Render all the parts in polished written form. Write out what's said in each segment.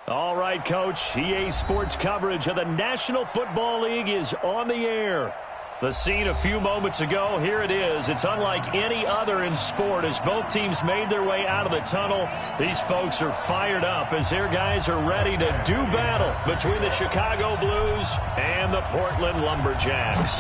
All right, Coach. EA Sports coverage of the National Football League is on the air. The scene a few moments ago, here it is. It's unlike any other in sport as both teams made their way out of the tunnel. These folks are fired up as their guys are ready to do battle between the Chicago Blues and the Portland Lumberjacks.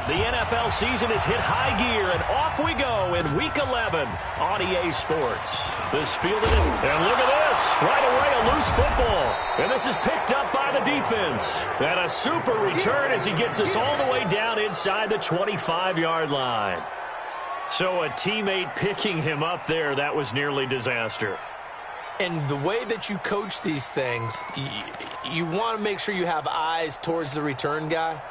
The NFL season has hit high gear, and off we go in Week 11 on EA Sports. This fielded it, and look at this. Right away, a loose football. And this is picked up by the defense. And a super return as he gets us all the way down inside the 25-yard line. So a teammate picking him up there, that was nearly disaster. And the way that you coach these things, you want to make sure you have eyes towards the return guy,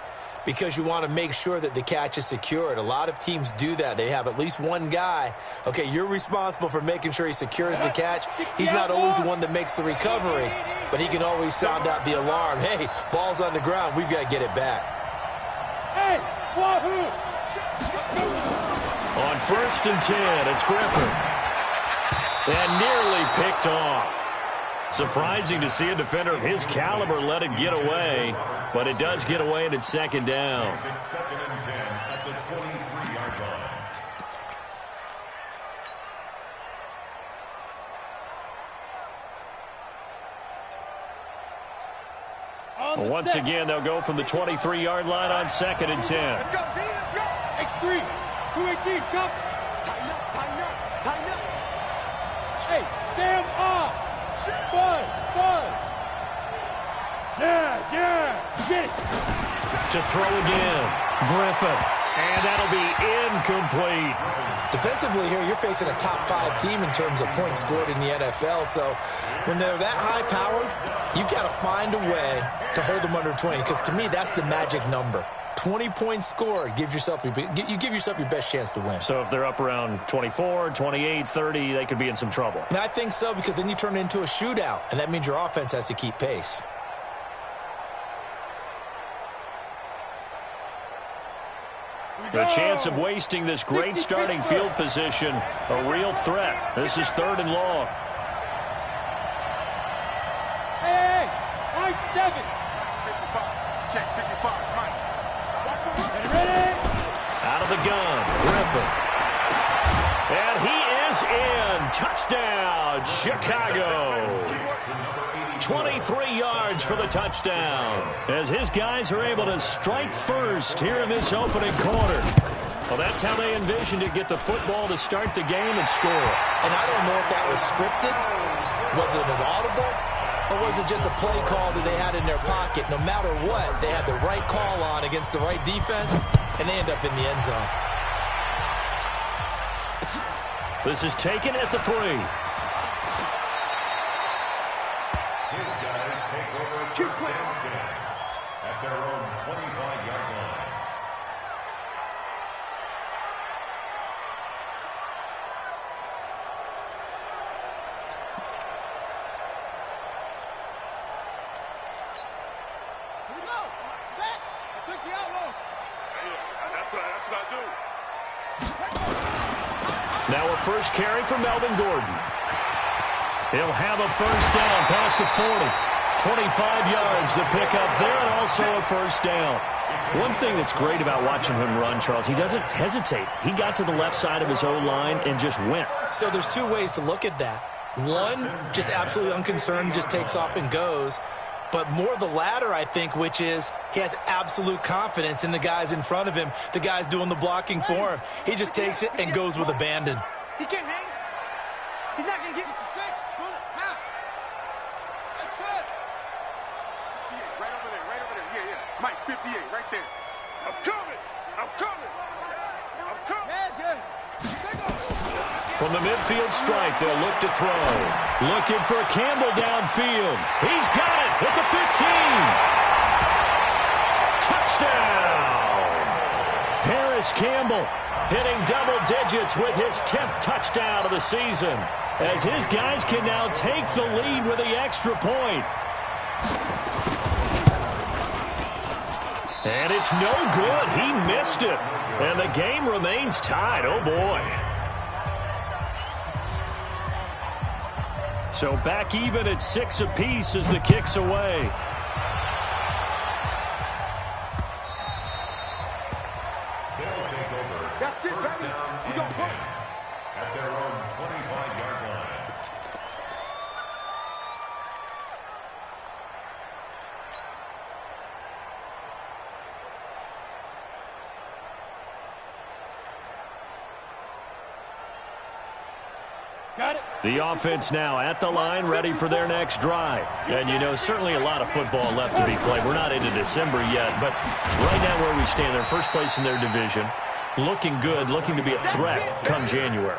because you want to make sure that the catch is secured. A lot of teams do that. They have at least one guy. Okay, you're responsible for making sure he secures the catch. He's not always the one that makes the recovery, but he can always sound out the alarm. Hey, ball's on the ground. We've got to get it back. Hey, wahoo! On 1st and 10, it's Griffin. And nearly picked off. Surprising to see a defender of his caliber let it get away, but it does get away and it's 2nd down. Once again, they'll go from the 23-yard line on 2nd and 10. Let's go, D, let's go. X3, 218, jump. Tighten up, tighten up, tighten up. Hey, Sam off. Bud. Yeah. Get it. To throw again. Griffin. And that'll be incomplete. Defensively here, you're facing a top 5 team in terms of points scored in the NFL. So when they're that high-powered, you've got to find a way to hold them under 20. Because to me, that's the magic number. 20 points scored, you give yourself your best chance to win. So if they're up around 24, 28, 30, they could be in some trouble. And I think so, because then you turn it into a shootout, and that means your offense has to keep pace. The chance of wasting this great starting field position, a real threat. This is 3rd and long. Hey, nice 7. 55, check, 55, Mike. Ready? Out of the gun, Griffin. And he is in. Touchdown, Chicago. 23 yards for the touchdown, as his guys are able to strike first here in this opening quarter. Well, that's how they envisioned to get the football to start the game and score. And I don't know if that was scripted. Was it an audible? Or was it just a play call that they had in their pocket? No matter what, they had the right call on against the right defense, and they end up in the end zone. This is taken at the 3. Keep playing. At their own 25-yard line. Here we go. Set. Fix the outlaw. That's what I do. Now a first carry for Melvin Gordon. He'll have a first down past the 40. 25 yards to pick up there, and also a first down. One thing that's great about watching him run, Charles, he doesn't hesitate. He got to the left side of his O-line and just went. So there's 2 ways to look at that. One, just absolutely unconcerned, just takes off and goes. But more the latter, I think, which is he has absolute confidence in the guys in front of him, the guys doing the blocking for him. He just takes it and goes with abandon. He can't hang. He's not going to get it to 6. Pull it. Half. That's it. Right over there. Yeah. Mike, 58, right there. I'm coming. Yeah. From the midfield strike, they'll look to throw. Looking for Campbell downfield. He's got it at the 15. Touchdown! Paris Campbell hitting double digits with his 10th touchdown of the season, as his guys can now take the lead with the extra point. And it's no good. He missed it. And the game remains tied. Oh, boy. So back even at 6 apiece as the kick's away. That's it, baby. We gon' play. At their own 25-yard line. Got it. The offense now at the line, ready for their next drive. And, you know, certainly a lot of football left to be played. We're not into December yet, but right now where we stand, they're first place in their division, looking good, looking to be a threat come January.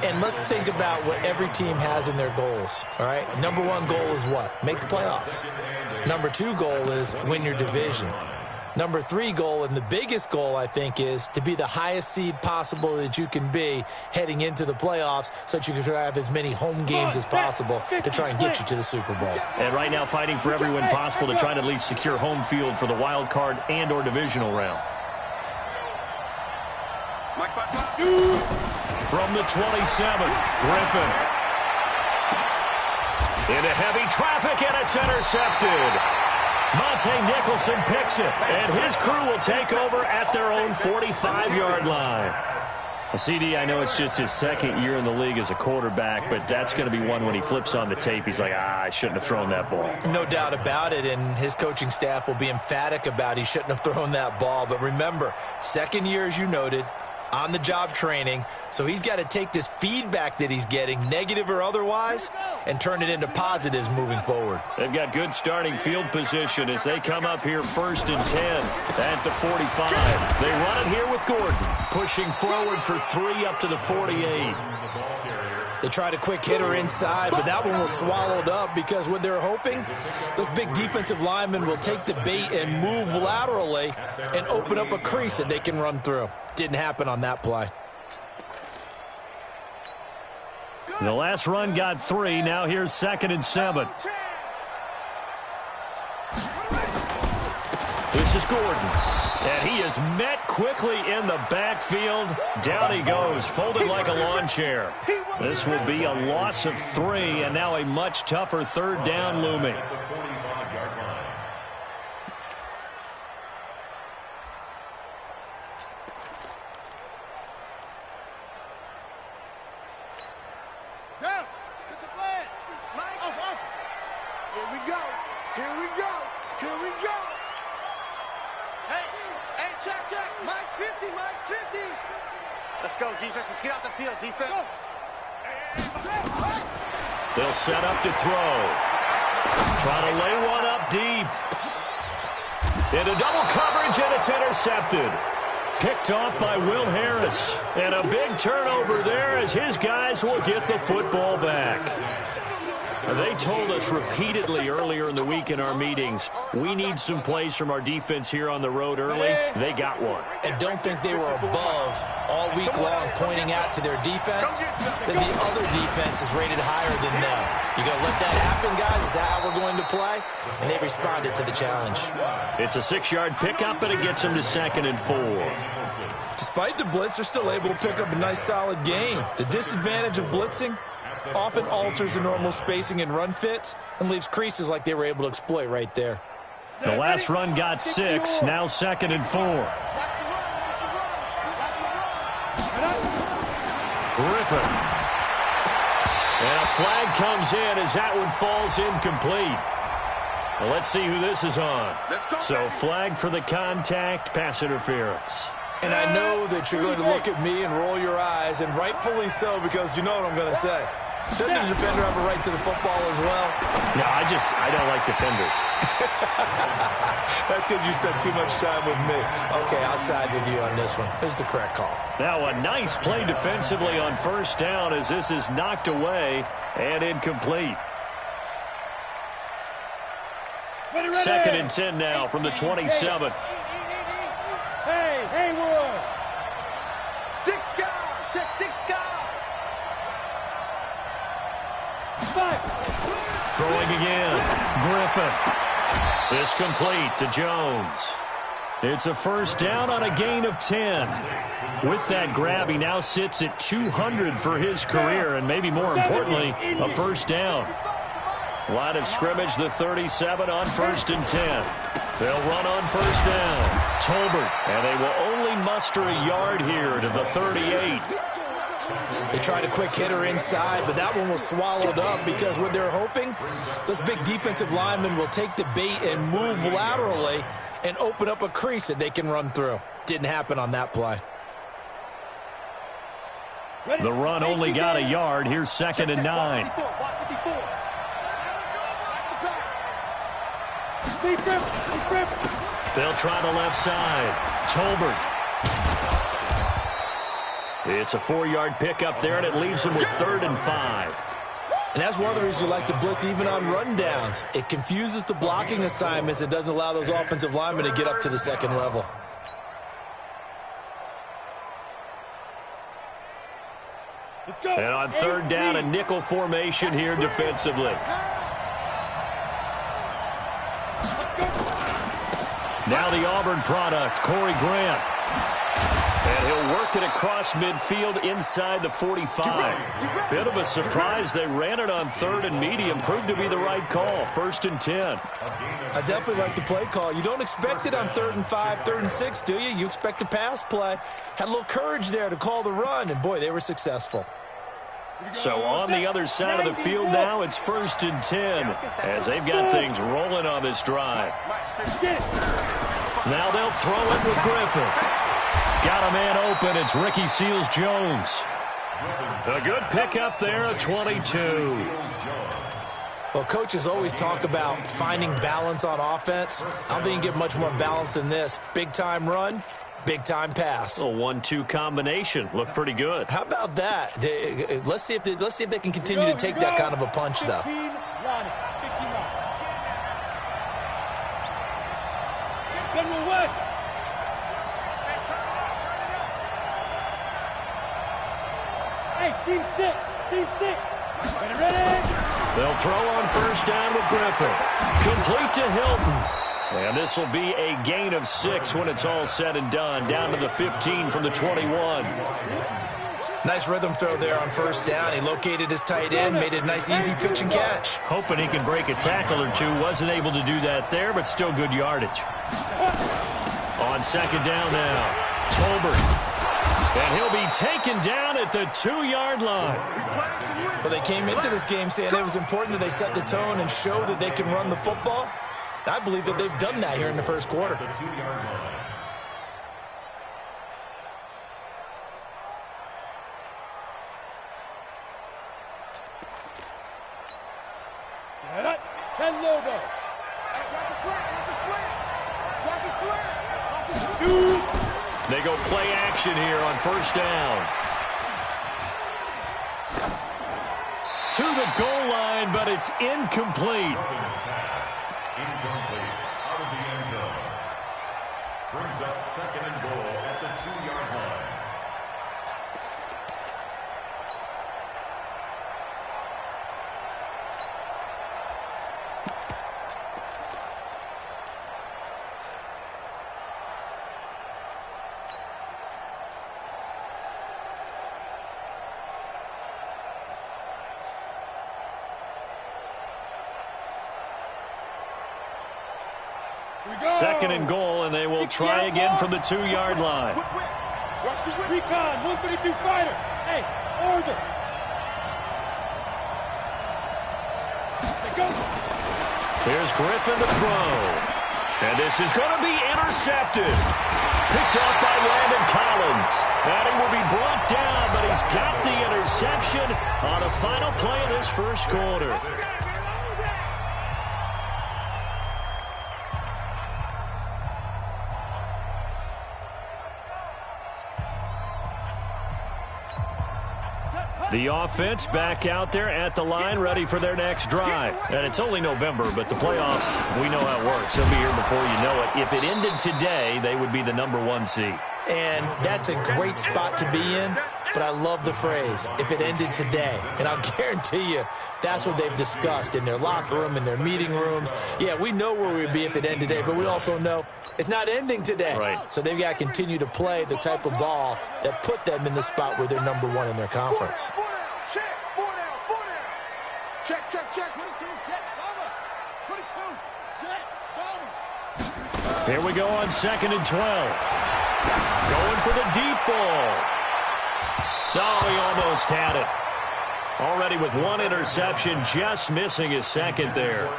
And let's think about what every team has in their goals, all right? Number one goal is what? Make the playoffs. Number two goal is win your division. Number three goal, and the biggest goal, I think, is to be the highest seed possible that you can be heading into the playoffs so that you can have as many home games as possible to try and get you to the Super Bowl. And right now fighting for every win possible to try to at least secure home field for the wild card and or divisional round. From the 27, Griffin. Into heavy traffic, and it's intercepted. Monte Nicholson picks it, and his crew will take over at their own 45-yard line. CD, I know it's just his second year in the league as a quarterback, but that's going to be one when he flips on the tape. He's like, I shouldn't have thrown that ball. No doubt about it, and his coaching staff will be emphatic about he shouldn't have thrown that ball. But remember, second year, as you noted, on-the-job training, so he's got to take this feedback that he's getting, negative or otherwise, and turn it into positives moving forward. They've got good starting field position as they come up here 1st and 10 at the 45. They run it here with Gordon, pushing forward for 3 up to the 48. They tried a quick hitter inside, but that one was swallowed up because what they're hoping, those big defensive linemen will take the bait and move laterally and open up a crease that they can run through. Didn't happen on that play. The last run got 3. Now here's 2nd and 7. This is Gordon. And he is met quickly in the backfield. Down he goes, folded like a lawn chair. This will be a loss of 3, and now a much tougher 3rd down looming. Let's go, defense. Let's get out the field, defense. They'll set up to throw. Trying to lay one up deep. Into double coverage, and it's intercepted. Picked off by Will Harris. And a big turnover there as his guys will get the football back. They told us repeatedly earlier in the week in our meetings, we need some plays from our defense here on the road early. They got one. And don't think they were above all week long pointing out to their defense that the other defense is rated higher than them. You going to let that happen, guys? Is that how we're going to play? And they responded to the challenge. It's a 6-yard pickup, and it gets them to 2nd and 4. Despite the blitz, they're still able to pick up a nice, solid gain. The disadvantage of blitzing often alters the normal spacing and run fits and leaves creases like they were able to exploit right there. The last run got 6, now 2nd and 4. Griffin. And a flag comes in as that one falls incomplete. Well, let's see who this is on. So flag for the contact, pass interference. And I know that you're going to look at me and roll your eyes, and rightfully so, because you know what I'm going to say. Doesn't the defender have a right to the football as well? No, I don't like defenders. That's because you spent too much time with me. Okay, I'll side with you on this one. This is the correct call. Now a nice play defensively on 1st down as this is knocked away and incomplete. 2nd and 10 now from the 27. Hey, Haywood. 6 guard. Check 6 guard. 5. Throwing again. Griffin. This complete to Jones. It's a first down on a gain of 10. With that grab, he now sits at 200 for his career, and maybe more importantly, a first down. Line of scrimmage, the 37 on 1st and 10. They'll run on first down. Tolbert, and they will only muster a yard here to the 38. They tried a quick hitter inside, but that one was swallowed up because what they're hoping, those big defensive linemen will take the bait and move laterally and open up a crease that they can run through. Didn't happen on that play. The run only got a yard. Here's 2nd and 9. They'll try the left side. Tolbert. It's a 4-yard pickup there, and it leaves them with 3rd and 5. And that's one of the reasons you like to blitz even on rundowns. It confuses the blocking assignments. It doesn't allow those offensive linemen to get up to the second level. Let's go. And on 3rd down, a nickel formation here defensively. Now the Auburn product, Corey Grant. And he'll work it across midfield inside the 45. Bit of a surprise. They ran it on 3rd and medium. Proved to be the right call. 1st and 10. I definitely like the play call. You don't expect it on 3rd and 5, 3rd and 6, do you? You expect a pass play. Had a little courage there to call the run, and boy, they were successful. So on the other side of the field now, it's 1st and 10 as they've got things rolling on this drive. Now they'll throw it with Griffin. Got a man open. It's Ricky Seals-Jones. A good pickup there, a 22. Well, coaches always talk about finding balance on offense. I don't think you can get much more balance than this. Big-time run, big-time pass. A 1-2 combination. Looked pretty good. How about that? Let's see if they can continue to take that kind of a punch, though. 15 line. General West. Hey, team 6. Team 6. Ready? They'll throw on 1st down with Griffin. Complete to Hilton. And this will be a gain of 6 when it's all said and done. Down to the 15 from the 21. Nice rhythm throw there on 1st down. He located his tight end, made it a nice, easy pitch and catch. Hoping he can break a tackle or two. Wasn't able to do that there, but still good yardage. On 2nd down now, Tolbert. And he'll be taken down at the 2-yard line. Well, they came into this game saying it was important that they set the tone and show that they can run the football. And I believe that they've done that here in the 1st quarter. Set up. 10 logo. They go play action here on 1st down. To the goal line, but it's incomplete. Incomplete. Out of the end zone. Brings up 2nd and goal at the 2-yard line. Second and goal, and they will try again from the 2-yard line. Watch the recon, 132 fighter. Hey, order. Go. Here's Griffin to throw. And this is going to be intercepted. Picked off by Landon Collins. And he will be brought down, but he's got the interception on the final play of this 1st quarter. The offense back out there at the line, ready for their next drive. And it's only November, but the playoffs, we know how it works. They'll be here before you know it. If it ended today, they would be the #1 seed. And that's a great spot to be in. but I love the phrase, if it ended today. And I'll guarantee you that's what they've discussed in their locker room, in their meeting rooms. Yeah, we know where we'd be if it ended today, but we also know it's not ending today. Right. So they've got to continue to play the type of ball that put them in the spot where they're number one in their conference. Four down, check, four down. Check, check, check. 22, check, cover. 22, check, cover. Here we go on 2nd and 12. Going for the deep ball. No, he almost had it. Already with one interception, just missing his second there.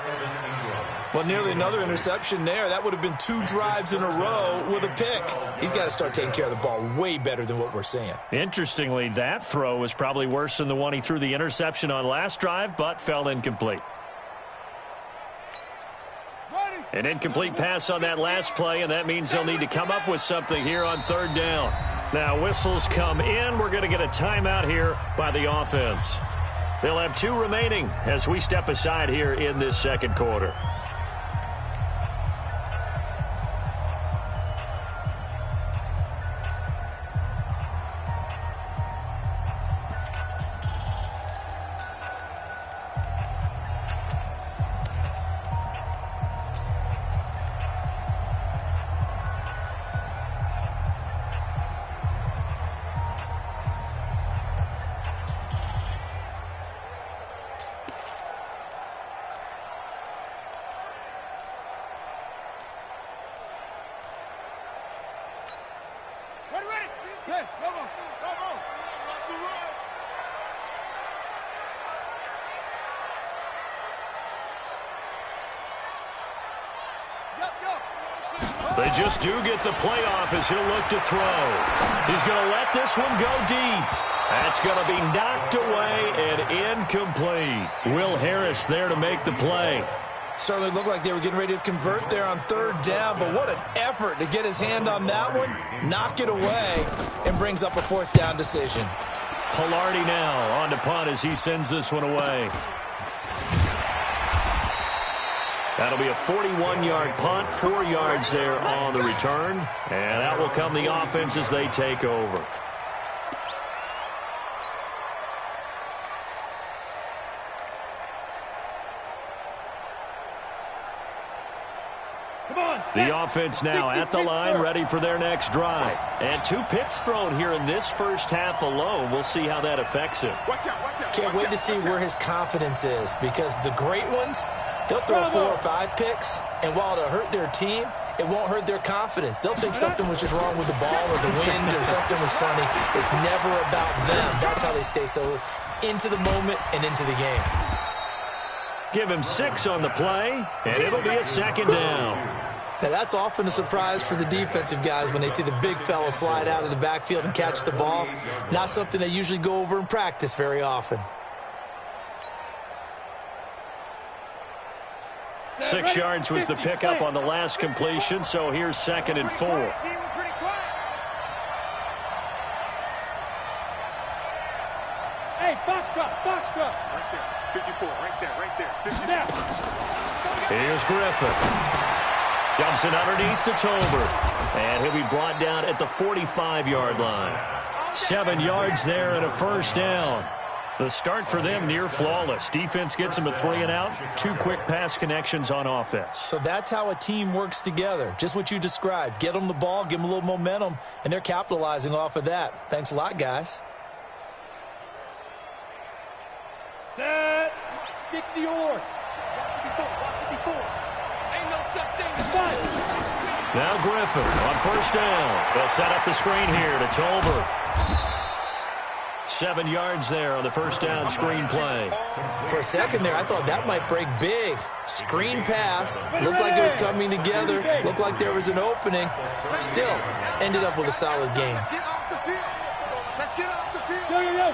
Well, nearly another interception there. That would have been 2 drives in a row with a pick. He's got to start taking care of the ball way better than what we're seeing. Interestingly, that throw was probably worse than the one he threw the interception on last drive, but fell incomplete. An incomplete pass on that last play, and that means they'll need to come up with something here on 3rd down. Now, whistles come in. We're going to get a timeout here by the offense. They'll have 2 remaining as we step aside here in this 2nd quarter. They just do get the playoff as he'll look to throw. He's going to let this one go deep. That's going to be knocked away and incomplete. Will Harris there to make the play. Certainly looked like they were getting ready to convert there on 3rd down, but what an effort to get his hand on that one, knock it away, and brings up a 4th down decision. Palardy now on to punt as he sends this one away. That'll be a 41-yard punt, 4 yards there on the return. And that will come the offense as they take over. The offense now at the line, ready for their next drive. And 2 picks thrown here in this first half alone. We'll see how that affects him. Can't wait to see where his confidence is, because the great ones, they'll throw 4 or 5 picks, and while it'll hurt their team, it won't hurt their confidence. They'll think something was just wrong with the ball or the wind or something was funny. It's never about them. That's how they stay so into the moment and into the game. Give him 6 on the play, and it'll be a 2nd down. Now, that's often a surprise for the defensive guys when they see the big fella slide out of the backfield and catch the ball. Not something they usually go over in practice very often. 6 yards was the pickup on the last completion, so here's 2nd and 4. Hey, box drop. Right there, 54, right there, 54. Here's Griffin. Dumps it underneath to Tolbert. And he'll be brought down at the 45-yard line. 7 yards there and a 1st down. The start for them near flawless. Defense gets them a 3 and out. 2 quick pass connections on offense. So that's how a team works together. Just what you described. Get them the ball, give them a little momentum, and they're capitalizing off of that. Thanks a lot, guys. Set. 60 or. 54. Ain't no such thing as fun. Now Griffin on 1st down. They'll set up the screen here to Tolbert. 7 yards there on the 1st down screen play. For a second there, I thought that might break big. Screen pass. Looked like it was coming together. Looked like there was an opening. Still, ended up with a solid game. Get off the field. Let's get off the field.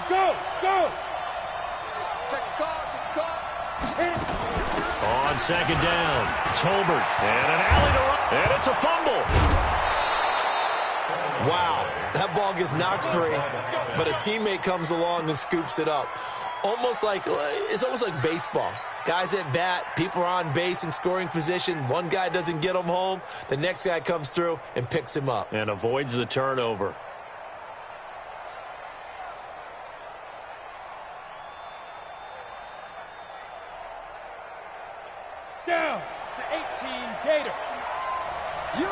Go. Check the call. Hit it. On 2nd down, Tolbert. And an alley to run. And it's a fumble. Wow, that ball gets knocked free, but a teammate comes along and scoops it up. It's almost like baseball. Guys at bat, people are on base in scoring position. One guy doesn't get him home. The next guy comes through and picks him up. And avoids the turnover. Down to 18 Gator. You.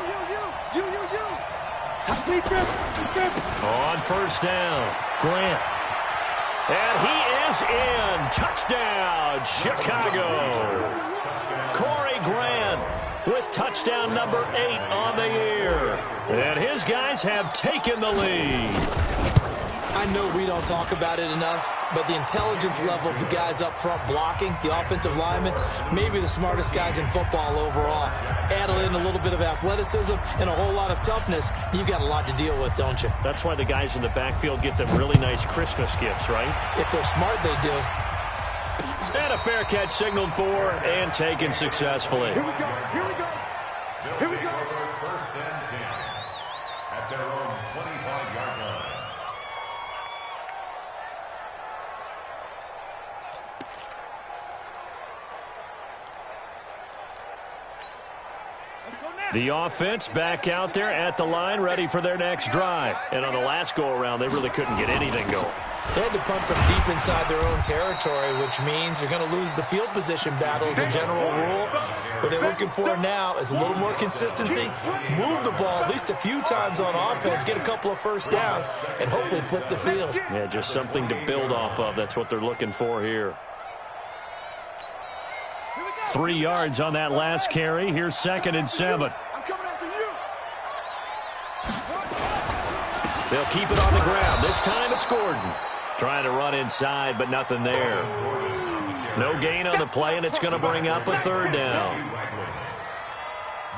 Defense. On first down, Grant. And he is in. Touchdown, Chicago. Corey Grant with touchdown number 8 on the year. And his guys have taken the lead. I know we don't talk about it enough, but the intelligence level of the guys up front blocking, the offensive linemen, maybe the smartest guys in football overall. Add in a little bit of athleticism and a whole lot of toughness, you've got a lot to deal with, don't you? That's why the guys in the backfield get them really nice Christmas gifts, right? If they're smart, they do. And a fair catch signaled for and taken successfully. Here we go. First and 10 at their own 25-yard line. The offense back out there at the line, ready for their next drive. And on the last go-around, they really couldn't get anything going. They had to punt from deep inside their own territory, which means you're going to lose the field position battle as a general rule. What they're looking for now is a little more consistency, move the ball at least a few times on offense, get a couple of first downs, and hopefully flip the field. Yeah, just something to build off of. That's what they're looking for here. 3 yards on that last carry. Here's 2nd and 7. I'm coming after you. They'll keep it on the ground. This time it's Gordon. Trying to run inside, but nothing there. No gain on the play, and it's going to bring up a 3rd down.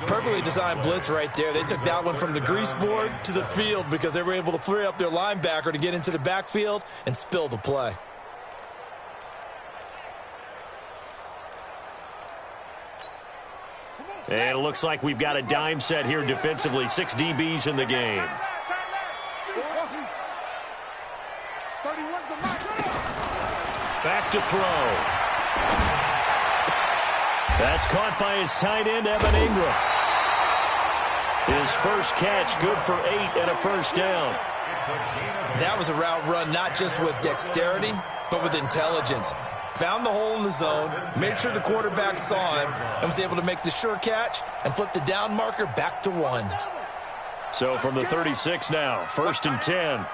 Perfectly designed blitz right there. They took that one from the grease board to the field because they were able to free up their linebacker to get into the backfield and spill the play. And it looks like we've got a dime set here defensively. 6 DBs in the game. Back to throw. That's caught by his tight end, Evan Ingram. His first catch, good for 8 and a first down. That was a route run not just with dexterity, but with intelligence. Found the hole in the zone, made sure the quarterback saw him, and was able to make the sure catch and flip the down marker back to 1. So from the 36 now, 1st and 10.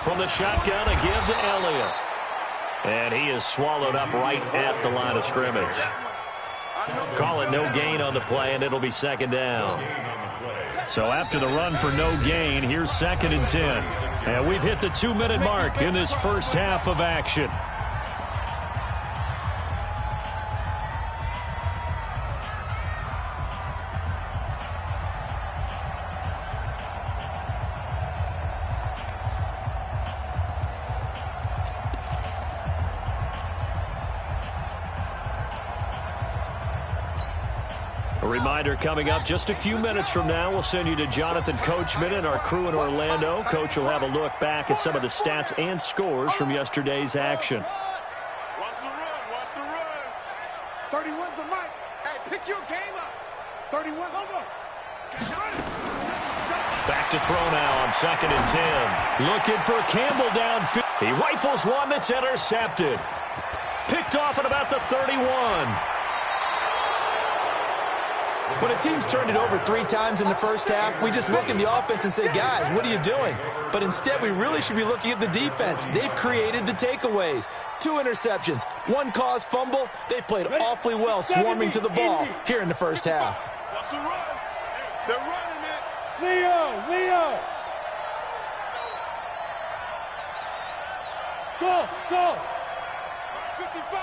From the shotgun, a give to Elliott. And he is swallowed up right at the line of scrimmage. Call it no gain on the play, and it'll be 2nd down. So after the run for no gain, here's 2nd and 10. And we've hit the 2-minute mark in this first half of action. A reminder coming up just a few minutes from now, we'll send you to Jonathan Coachman and our crew in Orlando. Coach will have a look back at some of the stats and scores from yesterday's action. Watch the run. 31's the mic. Hey, pick your game up. 31's over. Back to throw now on 2nd and 10. Looking for Campbell downfield. He rifles one that's intercepted. Picked off at about the 31. When a team's turned it over 3 times in the first half, we just look at the offense and say, guys, what are you doing? But instead, we really should be looking at the defense. They've created the takeaways. 2 interceptions, 1 caused fumble. They played awfully well swarming to the ball here in the first half. Watch the run. They're running it. Leo. Go. 55.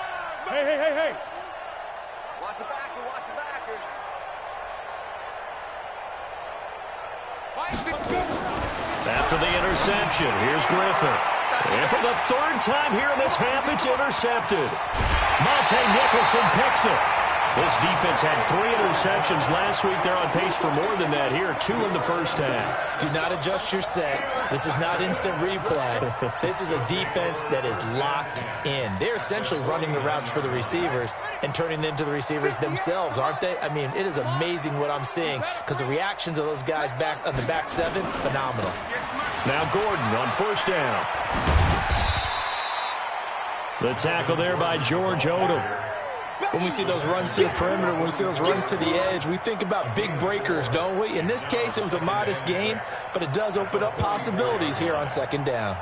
Hey. Watch the backer. After the interception, here's Griffin. And for the 3rd time here in this half, it's intercepted. Monte Nicholson picks it. This defense had 3 interceptions last week. They're on pace for more than that here, 2 in the first half. Do not adjust your set. This is not instant replay. This is a defense that is locked in. They're essentially running the routes for the receivers and turning into the receivers themselves, aren't they? I mean, it is amazing what I'm seeing because the reactions of those guys back on the back 7, phenomenal. Now Gordon on 1st down. The tackle there by George Odom. When we see those runs to the perimeter, when we see those runs to the edge, we think about big breakers, don't we? In this case, it was a modest gain, but it does open up possibilities here on second down.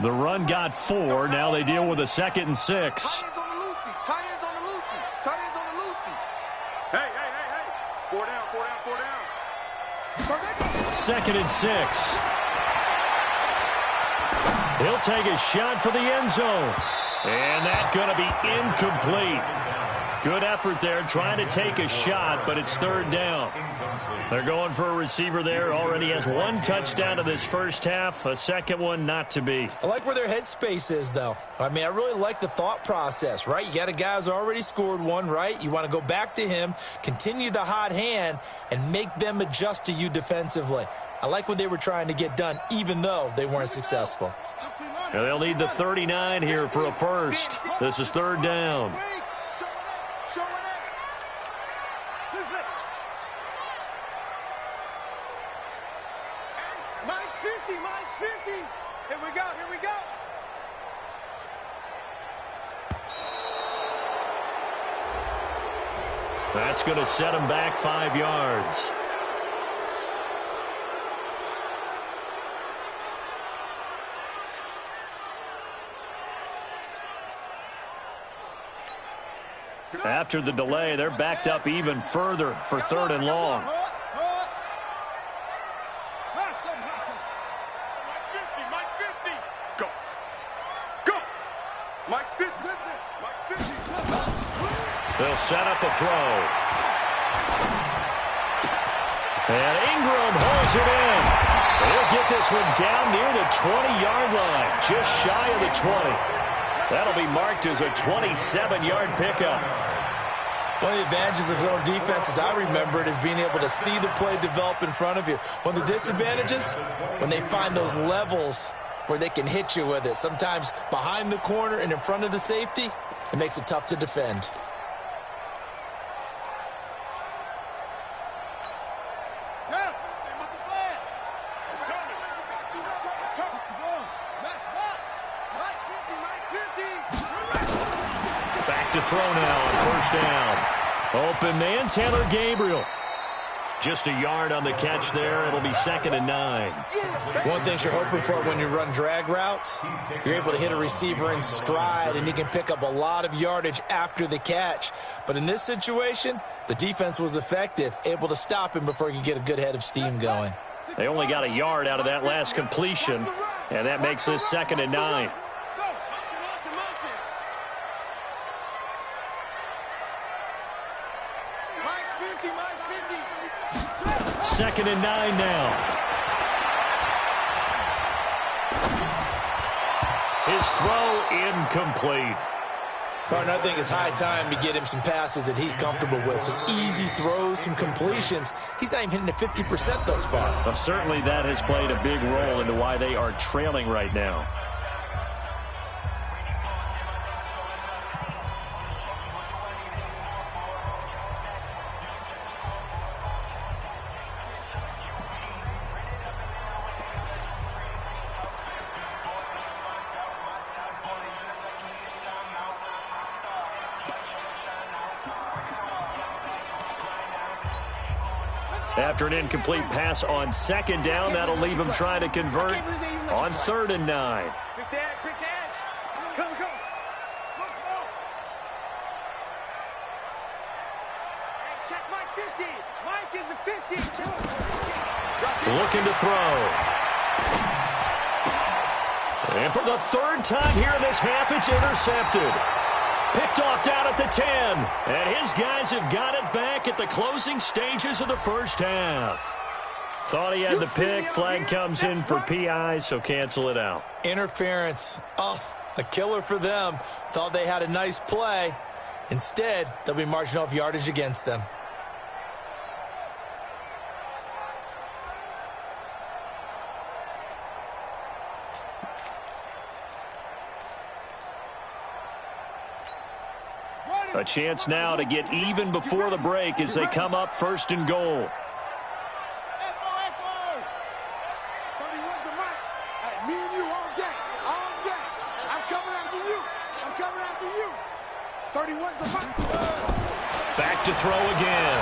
The run got 4. Now they deal with a 2nd and 6. Tight ends on the loosey. Tight ends on the loosey. Tight ends on the loosey. Hey, hey, hey, hey. 4 down, 4 down, 4 down. 2nd and 6. He'll take a shot for the end zone. And that's going to be incomplete. Good effort there trying to take a shot, but it's 3rd down. They're going for a receiver there. Already has 1 touchdown in this first half. A 2nd one not to be. I like where their headspace is, though. I mean, I really like the thought process, right? You got a guy who's already scored 1, right? You want to go back to him, continue the hot hand, and make them adjust to you defensively. I like what they were trying to get done, even though they weren't successful. And they'll need the 39 here for a first. This is 3rd down. Mike's 50. Here we go, here we go. That's going to set him back 5 yards. After the delay, they're backed up even further for 3rd and long. They'll set up a throw. And Ingram holds it in. He'll get this one down near the 20-yard line, just shy of the 20. That'll be marked as a 27-yard pickup. One of the advantages of zone defense, as I remember it, is being able to see the play develop in front of you. One of the disadvantages, when they find those levels where they can hit you with it, sometimes behind the corner and in front of the safety, it makes it tough to defend. Throw now on 1st down. Open man, Taylor Gabriel. Just a yard on the catch there. It'll be 2nd and 9. One thing you're hoping for when you run drag routes, you're able to hit a receiver in stride, and he can pick up a lot of yardage after the catch. But in this situation, the defense was effective, able to stop him before he could get a good head of steam going. They only got a yard out of that last completion, and that makes this 2nd and 9. Second and 9 now. His throw incomplete. Partner, I think it's high time to get him some passes that he's comfortable with. Some easy throws, some completions. He's not even hitting the 50% thus far. Well, certainly that has played a big role into why they are trailing right now. After an incomplete pass on 2nd down, that'll leave him trying to convert on 3rd and 9. Quick edge. Come. Hey, check Mike 50. Mike is a 50. Looking to throw. And for the 3rd time here in this half, it's intercepted. Picked off down at the 10. And his guys have got it back at the closing stages of the first half. Thought he had the pick. Flag comes in for PI, so cancel it out. Interference. Oh, a killer for them. Thought they had a nice play. Instead, they'll be marching off yardage against them. A chance now to get even before the break as they come up 1st and goal. Echo, echo. 31's the mic. Hey, me and you all day. All day. I'm coming after you. I'm coming after you. 31's the mic. Back to throw again.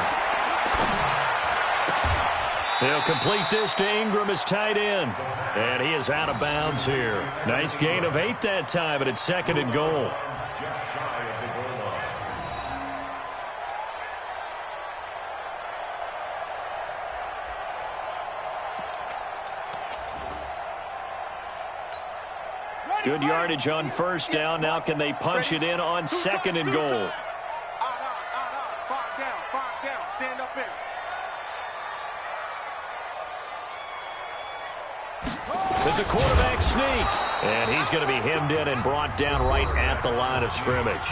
He'll complete this to Ingram as tight end. And he is out of bounds here. Nice gain of 8 that time, but it's 2nd and goal. Good yardage on 1st down. Now can they punch it in on 2nd and goal? Five down. Stand up in. It's a quarterback sneak. And he's going to be hemmed in and brought down right at the line of scrimmage.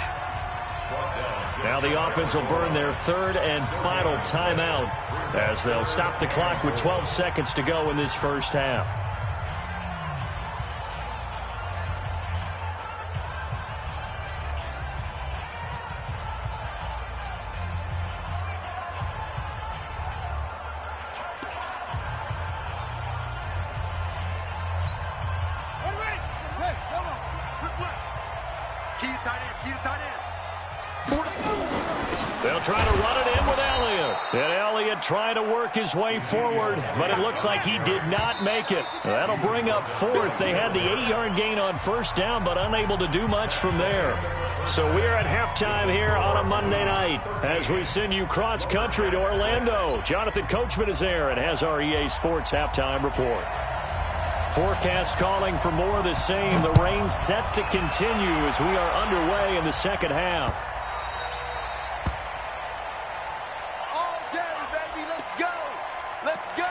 Now the offense will burn their 3rd and final timeout as they'll stop the clock with 12 seconds to go in this first half. They'll try to run it in with Elliott. And Elliott trying to work his way forward, but it looks like he did not make it. That'll bring up 4th. They had the 8-yard gain on 1st down, but unable to do much from there. So we're at halftime here on a Monday night as we send you cross-country to Orlando. Jonathan Coachman is there and has our EA Sports halftime report. Forecast calling for more of the same. The rain set to continue as we are underway in the second half. All day, baby. Let's go. Let's go.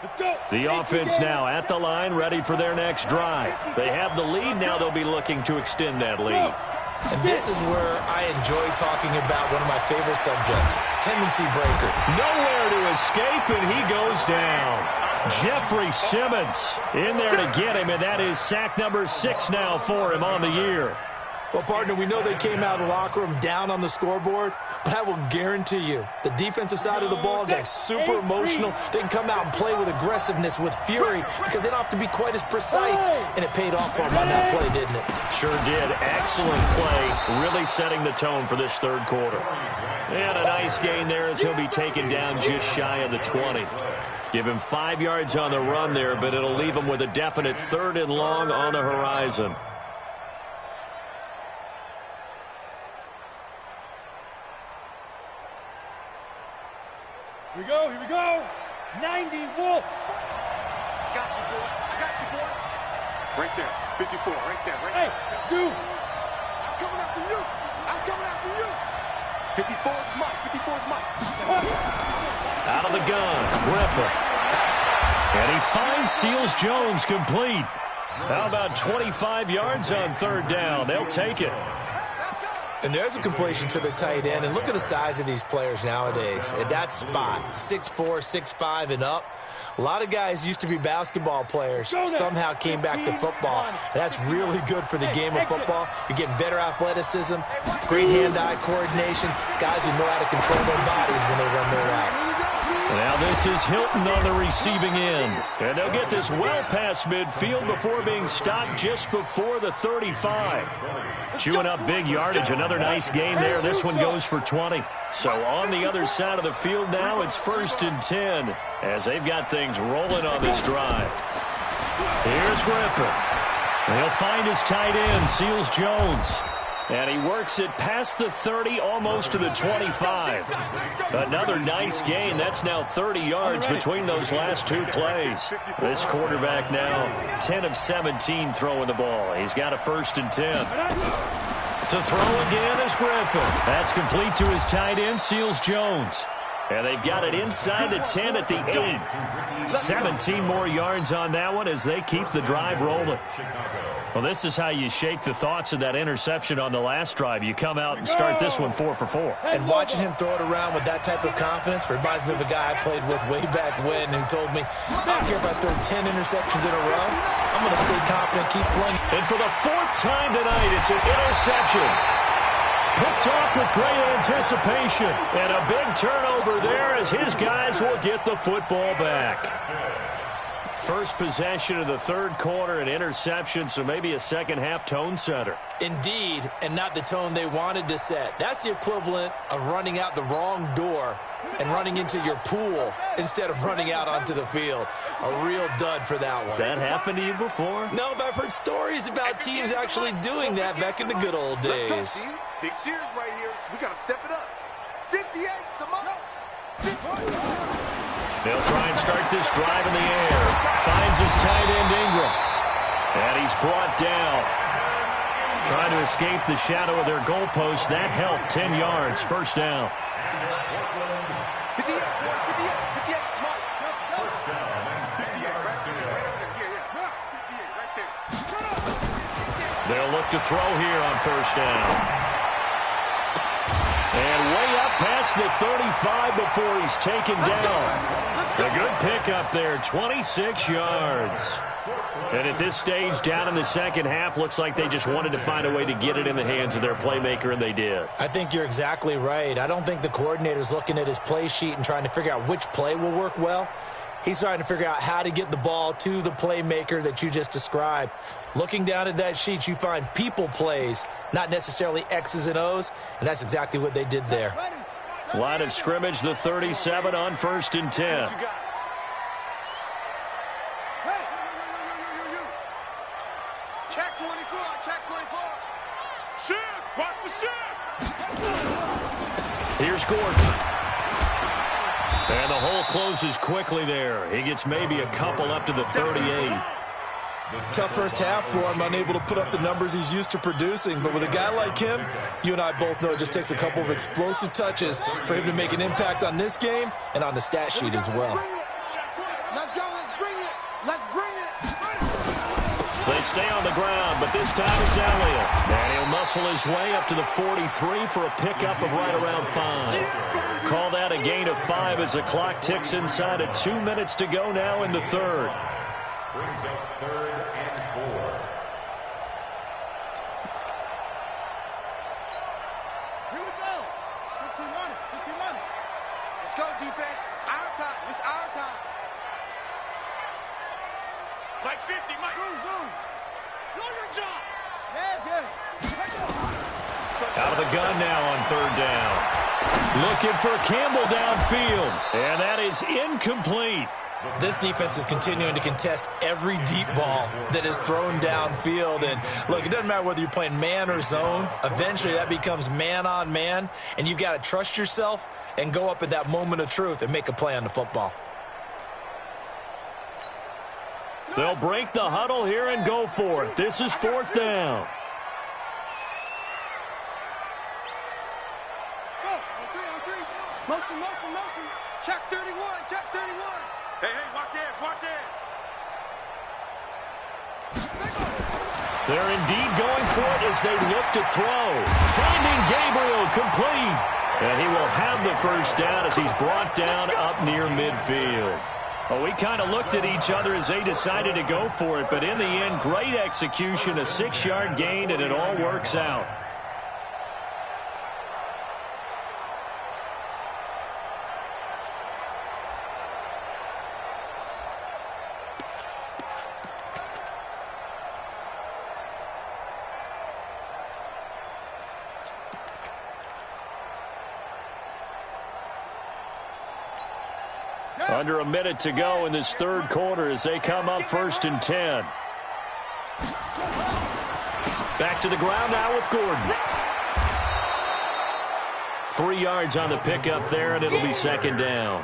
Let's go. The offense now at the line, ready for their next drive. They have the lead. Now they'll be looking to extend that lead. And this is where I enjoy talking about one of my favorite subjects, tendency breaker. Nowhere to escape, and he goes down. Jeffrey Simmons in there to get him, and that is sack number 6 now for him on the year. Well, partner, we know they came out of the locker room down on the scoreboard, but I will guarantee you the defensive side of the ball got super emotional. They can come out and play with aggressiveness, with fury, because they don't have to be quite as precise, and it paid off for them on that play, didn't it? Sure did. Excellent play, really setting the tone for this third quarter. And a nice gain there as he'll be taken down just shy of the 20. Give him 5 yards on the run there, but it'll leave him with a definite 3rd and long on the horizon. Here we go. 90 Wolf. Got you, boy. I got you, boy. Right there. 54. Right there. Hey, two. I'm coming after you. I'm coming after you. 54 is Mike. 54 is Mike. Out of the gun, Griffin. And he finds Seals Jones complete. How about 25 yards on 3rd down? They'll take it. And there's a completion to the tight end. And look at the size of these players nowadays. At that spot, 6'4", 6'5", and up. A lot of guys used to be basketball players, somehow came back to football. And that's really good for the game of football. You're getting better athleticism, great hand-eye coordination, guys who know how to control their bodies when they run their routes. Now this is Hilton on the receiving end. And they'll get this well past midfield before being stopped just before the 35. Chewing up big yardage. Another nice gain there. This one goes for 20. So on the other side of the field now, it's 1st and 10 as they've got things rolling on this drive. Here's Griffin. And he'll find his tight end, Seals Jones. And he works it past the 30, almost to the 25. Another nice gain. That's now 30 yards between those last 2 plays. This quarterback now 10 of 17 throwing the ball. He's got a 1st and 10. To throw again is Griffin. That's complete to his tight end, Seals Jones. And they've got it inside the 10 at the 8. 17 more yards on that one as they keep the drive rolling. Well, this is how you shake the thoughts of that interception on the last drive. You come out and start this one 4 for 4. And watching him throw it around with that type of confidence reminds me of a guy I played with way back when who told me, I don't care if I throw 10 interceptions in a row. I'm going to stay confident, keep playing. And for the 4th time tonight, it's an interception. Picked off with great anticipation. And a big turnover there as his guys will get the football back. First possession of the third quarter, an interception, so maybe a second-half tone setter. Indeed, and not the tone they wanted to set. That's the equivalent of running out the wrong door and running into your pool instead of running out onto the field. A real dud for that one. Has that happened to you before? No, but I've heard stories about teams actually doing that back in the good old days. Let's go, team. Big Sears right here. We got to step it up. 58's the mark. They'll try and start this drive in the air. Finds his tight end, Ingram. And he's brought down. Trying to escape the shadow of their goalpost. That helped. 10 yards. First down. 58, 58, mark. First down and 10 yards to go. Yeah. 58 right there. They'll look to throw here on first down. And way up past the 35 before he's taken down. A good pickup there, 26 yards. And at this stage, down in the second half, looks like they just wanted to find a way to get it in the hands of their playmaker, and they did. I think you're exactly right. I don't think the coordinator's looking at his play sheet and trying to figure out which play will work well. He's trying to figure out how to get the ball to the playmaker that you just described. Looking down at that sheet, you find people plays, not necessarily X's and O's, and that's exactly what they did there. Line of scrimmage, the 37 on 1st and 10. Check 24, check 24. Shift, watch the shift. Here's Gordon. And the hole closes quickly there. He gets maybe a couple up to the 38. Tough first half for him, unable to put up the numbers he's used to producing. But with a guy like him, you and I both know it just takes a couple of explosive touches for him to make an impact on this game and on the stat sheet as well. Let's go, let's bring it. Let's bring it. They stay on the ground, but this time it's Elliott. And he'll muscle his way up to the 43 for a pickup of right around 5. Call that a gain of 5 as the clock ticks inside of 2 minutes to go now in the third. Brings up 3rd and 4. Here we go. 15 on it, 15 on it. Let's go, defense. Our time. It's our time. Mike 50, Mike. Boom. Your job. Yeah. Out of the gun now on 3rd down. Looking for Campbell downfield. And that is incomplete. This defense is continuing to contest every deep ball that is thrown downfield. And, look, it doesn't matter whether you're playing man or zone. Eventually that becomes man on man, and you've got to trust yourself and go up at that moment of truth and make a play on the football. They'll break the huddle here and go for it. This is 4th down. On three. Motion. Check 31, check 31. Hey, watch edge. They're indeed going for it as they look to throw. Finding Gabriel complete. And he will have the first down as he's brought down up near midfield. Well, we kind of looked at each other as they decided to go for it, but in the end, great execution, a 6-yard gain, and it all works out. Under a minute to go in this third quarter as they come up 1st and 10. Back to the ground now with Gordon. 3 yards on the pickup there, and it'll be 2nd down.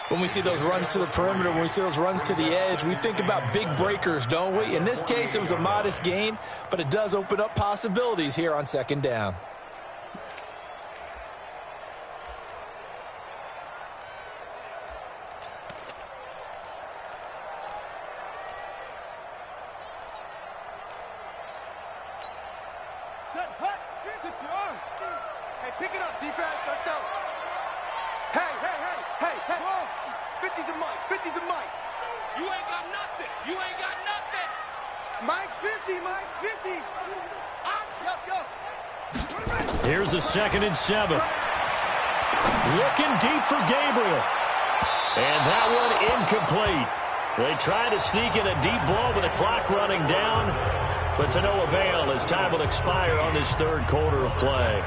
When we see those runs to the perimeter, when we see those runs to the edge, we think about big breakers, don't we? In this case, it was a modest gain, but it does open up possibilities here on 2nd down. Hey, pick it up, defense. Let's go. Hey, hey, hey, hey, hey. 50's the mic. 50's the mic. You ain't got nothing. You ain't got nothing. Mike's 50. Mike's 50. Go. Here's a 2nd and 7. Looking deep for Gabriel. And that one incomplete. They try to sneak in a deep ball with the clock running down, but to no avail as time will expire on this 3rd quarter of play.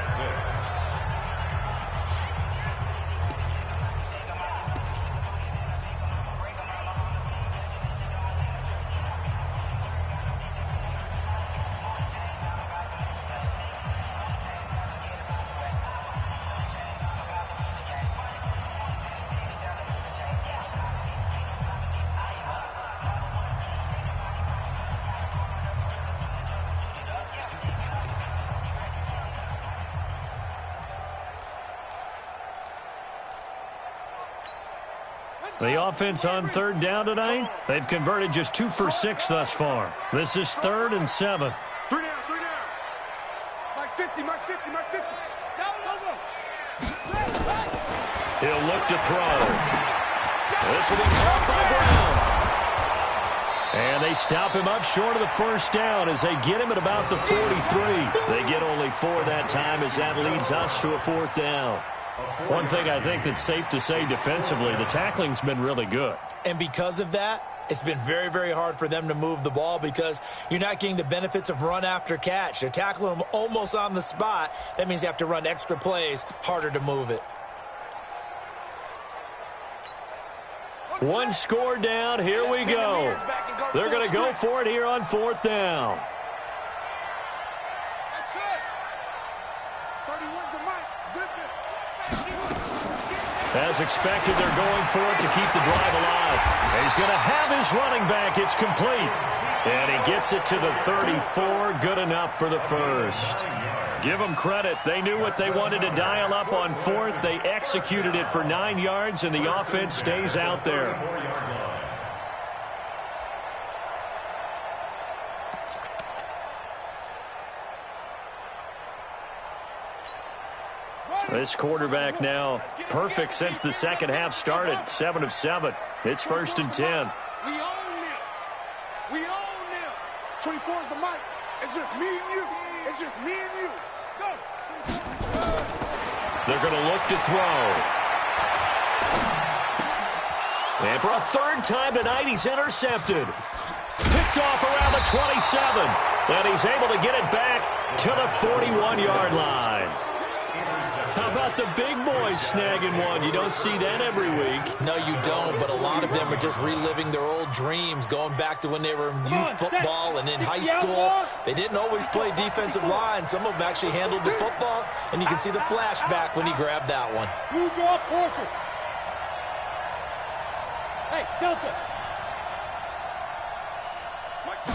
The offense on 3rd down tonight, they've converted just 2 for 6 thus far. This is 3rd and 7. 3 down. Mike's 50. Mike's 50. Mike's 50. Go. He'll look to throw. This will be caught by Brown. And they stop him up short of the 1st down as they get him at about the 43. They get only 4 that time as that leads us to a 4th down. One thing I think that's safe to say defensively, the tackling's been really good. And because of that, it's been very, very hard for them to move the ball because you're not getting the benefits of run after catch. They're tackling them almost on the spot. That means you have to run extra plays, harder to move it. 1 score down. Here we go. They're going to go for it here on 4th down. That's it. 31's the mic. Zip it. As expected, they're going for it to keep the drive alive. He's going to have his running back. It's complete. And he gets it to the 34. Good enough for the 1st. Give them credit. They knew what they wanted to dial up on 4th. They executed it for 9 yards, and the offense stays out there. This quarterback now perfect since the 2nd half started. 7 of 7. It's 1st and 10. We own them. We own them. 24 is the mic. It's just me and you. It's just me and you. Go. They're going to look to throw. And for a 3rd time tonight, he's intercepted. Picked off around the 27. And he's able to get it back to the 41-yard line. How about the big boys snagging one? You don't see that every week. No, you don't, but a lot of them are just reliving their old dreams, going back to when they were in youth football and in high school. They didn't always play defensive line. Some of them actually handled the football, and you can see the flashback when he grabbed that one. You draw portrait. Hey, Delta.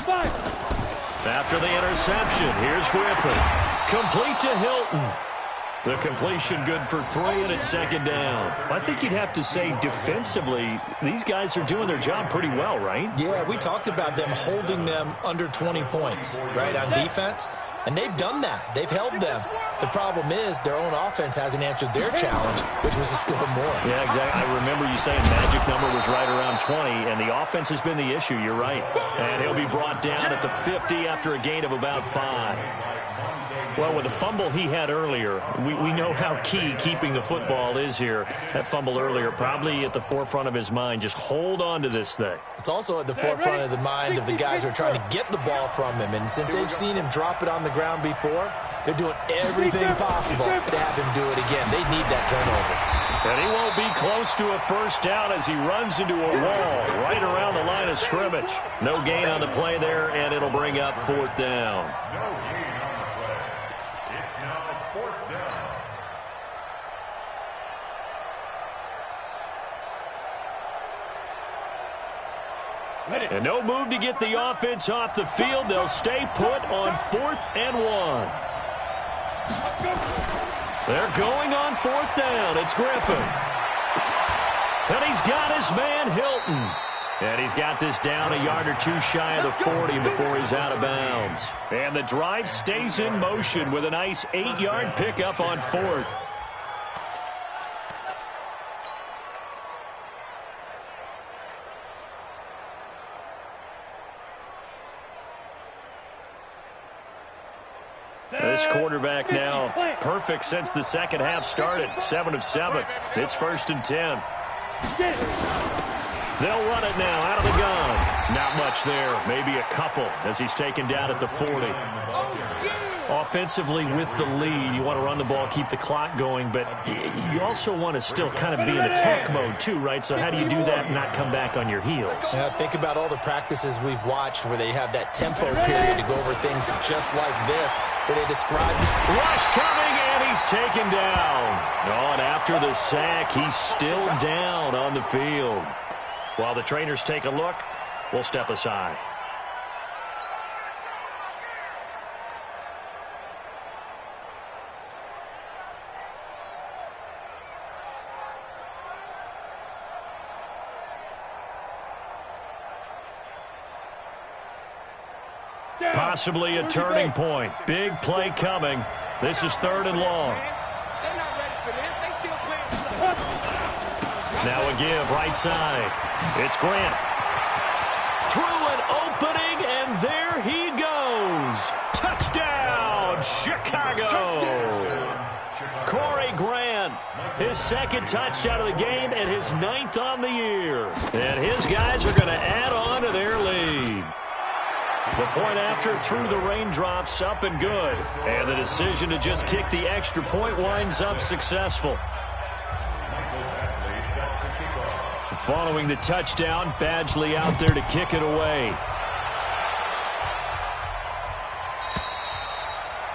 Five. After the interception, here's Griffin. Complete to Hilton. The completion good for 3, and it's 2nd down. I think you'd have to say defensively, these guys are doing their job pretty well, right? Yeah, we talked about them holding them under 20 points, right, on defense. And they've done that. They've held them. The problem is their own offense hasn't answered their challenge, which was to score more. Yeah, exactly. I remember you saying magic number was right around 20, and the offense has been the issue. You're right. And he'll be brought down at the 50 after a gain of about 5. Well, with the fumble he had earlier, we know how key keeping the football is here. That fumble earlier probably at the forefront of his mind. Just hold on to this thing. It's also at the forefront of the mind of the guys who are trying to get the ball from him. And since they've seen him drop it on the ground before, they're doing everything possible to have him do it again. They need that turnover. And he won't be close to a 1st down as he runs into a wall right around the line of scrimmage. No gain on the play there, and it'll bring up 4th down. And no move to get the offense off the field. They'll stay put on 4th and 1. They're going on 4th down. It's Griffin. And he's got his man Hilton. And he's got this down a yard or two shy of the 40 before he's out of bounds. And the drive stays in motion with a nice 8-yard pickup on 4th. This quarterback now perfect since the second half started. 7 of 7. It's 1st and 10. They'll run it now out of the gun. Not much there. Maybe a couple as he's taken down at the 40. Offensively with the lead, you want to run the ball, keep the clock going, but you also want to still kind of be in attack mode too, right? So how do you do that and not come back on your heels? Yeah, think about all the practices we've watched where they have that tempo period to go over things just like this, where they describe this. Rush coming, and he's taken down. Oh, and after the sack, he's still down on the field. While the trainers take a look, we'll step aside. Possibly a turning point. Big play coming. This is 3rd and long. They're not ready for this. They still playing. Now a give right side. It's Grant. Through an opening, and there he goes. Touchdown, Chicago. Corey Grant, his 2nd touchdown of the game and his 9th on the year. And his guys are going to add on to their lead. The point after through the raindrops, up and good. And the decision to just kick the extra point winds up successful. Following the touchdown, Badgley out there to kick it away.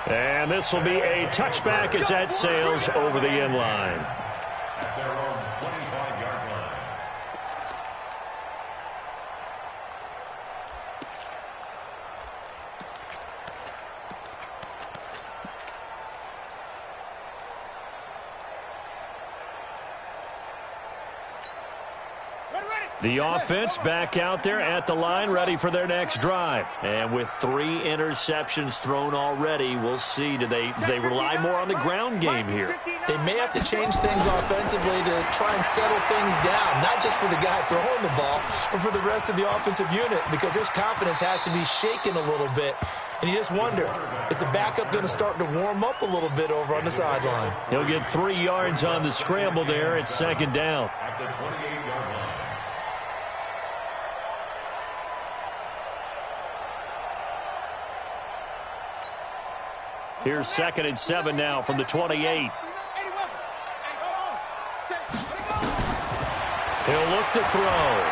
And this will be a touchback as that sails over the end line. At their own 25-yard line. The offense back out there at the line, ready for their next drive. And with 3 interceptions thrown already, we'll see. Do they rely more on the ground game here? They may have to change things offensively to try and settle things down, not just for the guy throwing the ball, but for the rest of the offensive unit, because their confidence has to be shaken a little bit. And you just wonder, is the backup going to start to warm up a little bit over on the sideline? He'll get 3 yards on the scramble there. It's 2nd down. At the 28-yard line. Here's 2nd and 7 now from the 28. He'll look to throw.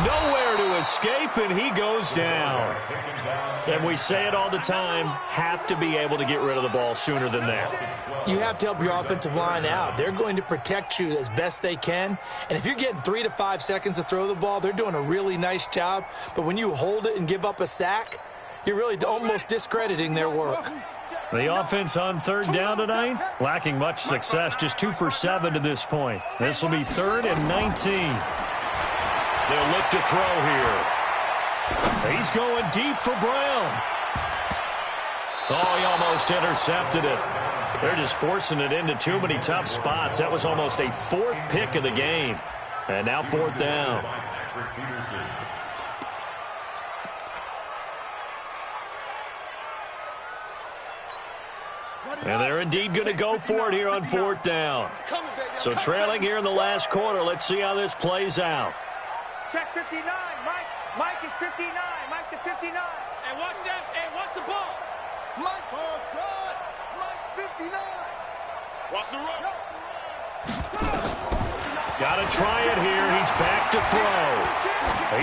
Nowhere to escape, and he goes down. And we say it all the time, have to be able to get rid of the ball sooner than that. You have to help your offensive line out. They're going to protect you as best they can. And if you're getting 3 to 5 seconds to throw the ball, they're doing a really nice job. But when you hold it and give up a sack, you're really almost discrediting their work. The offense on 3rd down tonight, lacking much success, just 2 for 7 to this point. This will be 3rd and 19. They'll look to throw here. He's going deep for Brown. Oh, he almost intercepted it. They're just forcing it into too many tough spots. That was almost a 4th pick of the game. And now 4th down. And they're indeed going to go for it here on 4th down. So trailing here in the last quarter. Let's see how this plays out. Check 59. Mike is 59. Mike to 59. And watch that. And watch the ball. Mike's on trot. Mike's 59. Watch the run. Got to try it here. He's back to throw.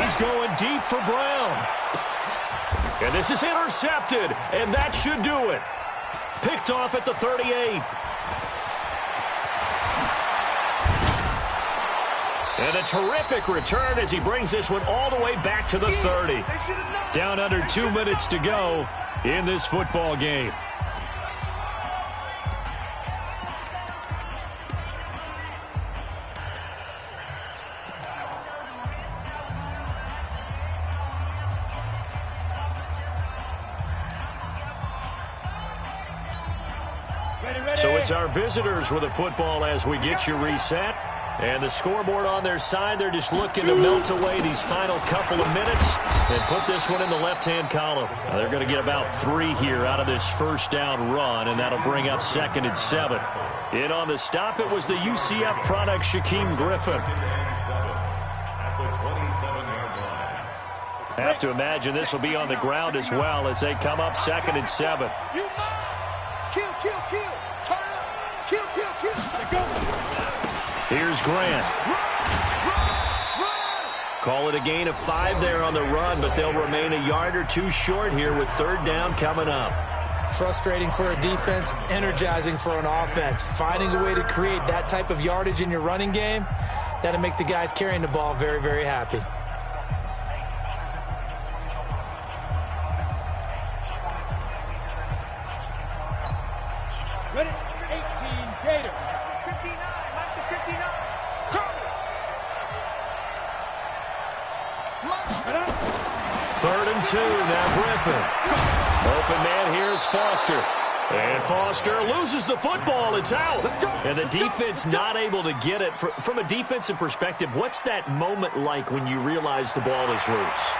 He's going deep for Brown. And this is intercepted. And that should do it. Picked off at the 38. And a terrific return as he brings this one all the way back to the 30. Down under 2 minutes to go in this football game. So it's our visitors with the football as we get you reset. And the scoreboard on their side, they're just looking to melt away these final couple of minutes and put this one in the left-hand column. Now they're going to get about 3 here out of this first down run, and that'll bring up 2nd and 7. In on the stop, it was the UCF product, Shaquem Griffin. Have to imagine this will be on the ground as well as they come up 2nd and 7. Kill. Turn up. Kill. Here's Grant. Call it a gain of 5 there on the run, but they'll remain a yard or 2 short here with 3rd down coming up. Frustrating for a defense, energizing for an offense. Finding a way to create that type of yardage in your running game, that'll make the guys carrying the ball very, very happy. Ready? 18, Gator. 59, march to 59. Third and 2, now Griffin. Open man, here's Foster. And Foster loses the football. It's out. And the defense not able to get it. From a defensive perspective, what's that moment like when you realize the ball is loose?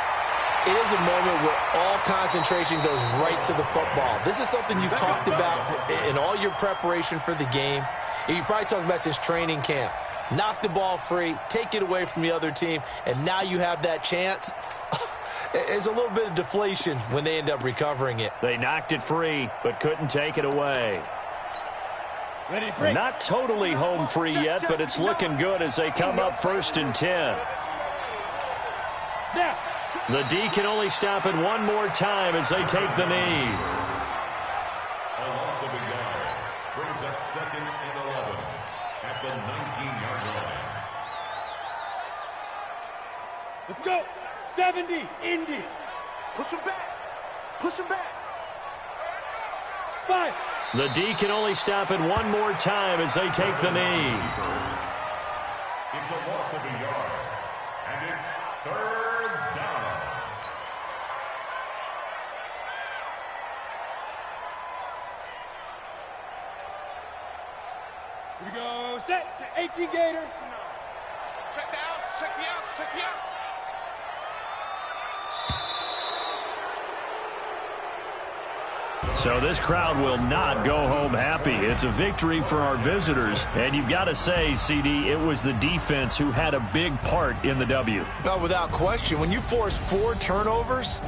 It is a moment where all concentration goes right to the football. This is something you've talked about in all your preparation for the game. You probably talked about since training camp. Knock the ball free, take it away from the other team, and now you have that chance. There's a little bit of deflation when they end up recovering it. They knocked it free, but couldn't take it away. Ready, break. Not totally home free yet, but it's looking good as they come up 1st and 10. Now. The D can only stop it one more time as they take the knee. A loss of a yard brings up 2nd and 11 at the 19-yard line. Let's go. 70, Indy. Push him back. 5. The D can only stop it one more time as they take the knee. It's a loss of a yard, and it's 3rd down. Here we go. Set. 18, Gator. Check the out. So this crowd will not go home happy. It's a victory for our visitors. And you've got to say, CD, it was the defense who had a big part in the W. But without question, when you force 4 turnovers,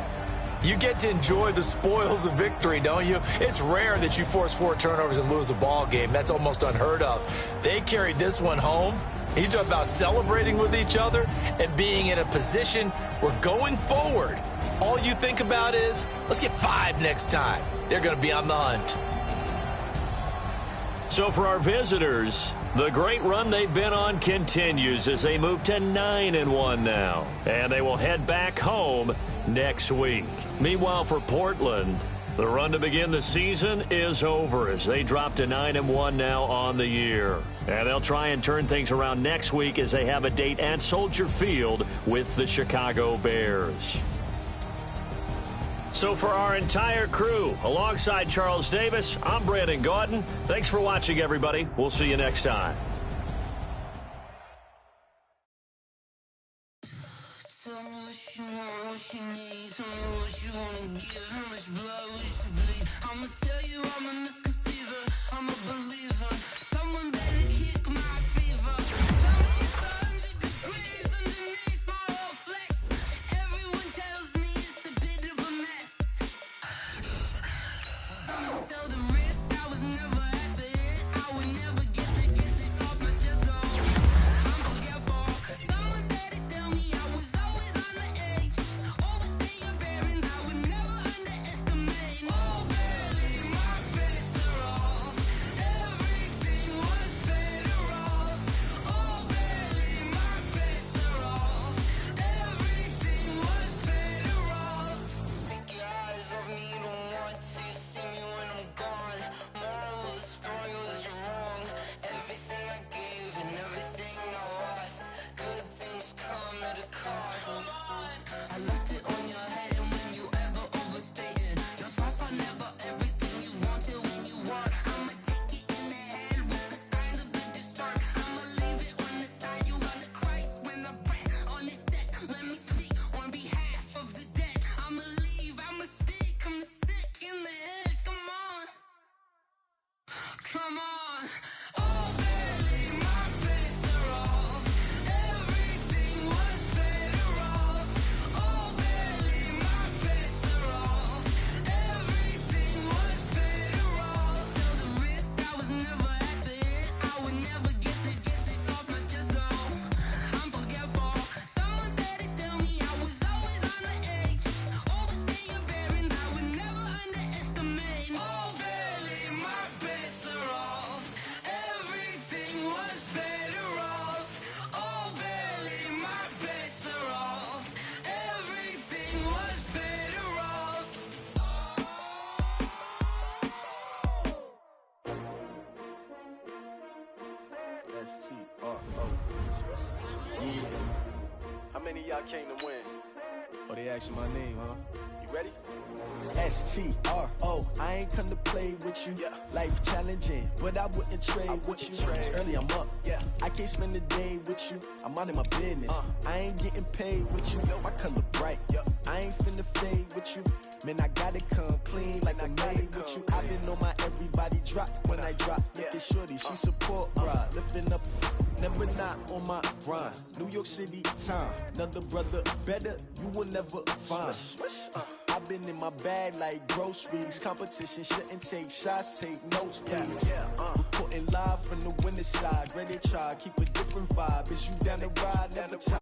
you get to enjoy the spoils of victory, don't you? It's rare that you force 4 turnovers and lose a ball game. That's almost unheard of. They carried this one home. You talk about celebrating with each other and being in a position where going forward, all you think about is, let's get 5 next time. They're going to be on the hunt. So for our visitors, the great run they've been on continues as they move to 9-1 now. And they will head back home next week. Meanwhile, for Portland, the run to begin the season is over as they drop to 9-1 now on the year. And they'll try and turn things around next week as they have a date at Soldier Field with the Chicago Bears. So for our entire crew, alongside Charles Davis, I'm Brandon Gaudin. Thanks for watching, everybody. We'll see you next time. Tell the rest I was never at the end. I would never get the S-T-R-O. Yeah. How many of y'all came to win? Oh, they asking my name, huh? You ready? S-T-R-O. I ain't come to play with you. Yeah. Life challenging, but I wouldn't trade with you. It's early, I'm up. Yeah. I can't spend the day with you. I'm minding my business. I ain't getting paid with you. My color bright. Yeah. I ain't finna fade with you. Man, I gotta come clean like I'm made with you. I've been on my everybody drop when I drop. Look at shorty, she support ride. Lifting up, never not on my grind. New York City time. Another brother better, you will never find. I've been in my bag like groceries. Competition shouldn't take shots, take notes, please. Reporting live from the winter side. Ready to try, keep a different vibe. Is you down the ride? Never try.